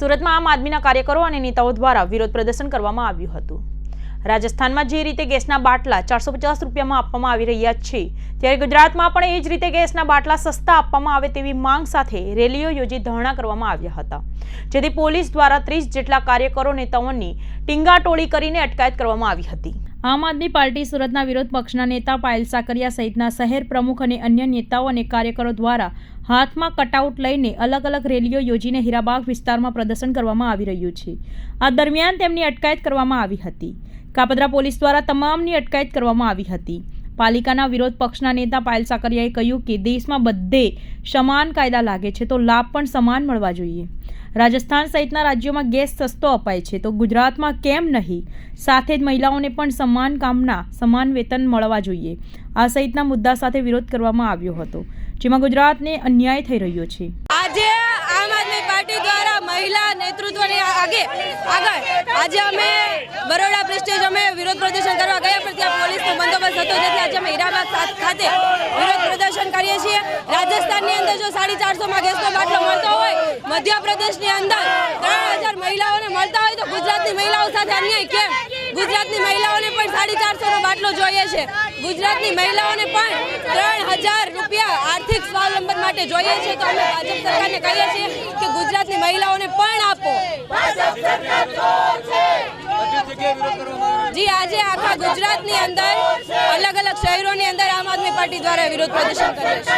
સુરતમાં આમ આદમીના કાર્યકરો અને નેતાઓ દ્વારા વિરોધ પ્રદર્શન કરવામાં આવ્યું હતું। રાજસ્થાનમાં જે રીતે ગેસના બાટલા 450 રૂપિયામાં આપવામાં આવી રહ્યા છે, ત્યારે ગુજરાતમાં પણ એ જ રીતે ગેસના બાટલા સસ્તા આપવામાં આવે તેવી માંગ સાથે રેલીઓ યોજી ધરણા કરવામાં આવ્યા હતા, જેથી પોલીસ દ્વારા 30 જેટલા કાર્યકરો નેતાઓની ટીંગાટોળી કરીને અટકાયત કરવામાં આવી હતી। આમ આદમી પાર્ટી સુરતના વિરોધ પક્ષના નેતા પાયલ સાકરિયા સહિતના શહેર પ્રમુખ અને અન્ય નેતાઓ અને કાર્યકરો દ્વારા હાથમાં કટઆઉટ લઈને અલગ અલગ રેલીઓ યોજીને હીરાબાગ વિસ્તારમાં પ્રદર્શન કરવામાં આવી રહ્યું છે। આ દરમિયાન તેમની અટકાયત કરવામાં આવી હતી। કાપોદ્રા પોલીસ દ્વારા તમામની અટકાયત કરવામાં આવી હતી। પાલિકાના વિરોધ પક્ષના નેતા પાયલ સાકરિયાએ કહ્યું કે દેશમાં બધે સમાન કાયદા લાગે છે તો લાભ પણ સમાન મળવા જોઈએ। રાજસ્થાન સહિતના રાજ્યોમાં ગેસ સસ્તો અપાય છે તો ગુજરાતમાં કેમ નહીં? સાથે જ મહિલાઓને પણ સમાન કામના સમાન વેતન મળવા જોઈએ। આ સહિતના મુદ્દા સાથે વિરોધ કરવામાં આવ્યો હતો, જેમાં ગુજરાતને અન્યાય થઈ રહ્યો છે। આજે આમ આદમી પાર્ટી દ્વારા મહિલા નેતૃત્વની આગળ આજે અમે બરોડા પ્રેસ્ટેજ અમે વિરોધ પ્રદર્શન કરવા ગયા, પણ ત્યાં પોલીસનો બંદોબસ્ત હતો, જેથી આજે અમે હીરાબાગ ખાતે વિરોધ પ્રદર્શન કરીએ છીએ। રાજસ્થાનની અંદર જો 450માં ગેસનો બાટલો મળતો હોય, મધ્યપ્રદેશની અંદર 3000 મહિલાઓને મળતા હોય, તો ગુજરાતની મહિલાઓ સાથે અન્યાય કેમ? ગુજરાતની મહિલાઓને પણ 450નો બાટલો જોઈએ છે। ગુજરાતની મહિલાઓને પણ 3000 રૂપિયા આર્થિક સ્વાવલંબન માટે જોઈએ છે, તો અમે ભાજપ સરકારને કહીએ છીએ કે ગુજરાતની મહિલાઓને પણ આપો। જી, આજે આખા ગુજરાતની અંદર અલગ અલગ શહેરોની અંદર આમ આદમી પાર્ટી દ્વારા વિરોધ પ્રદર્શન કરીએ છીએ।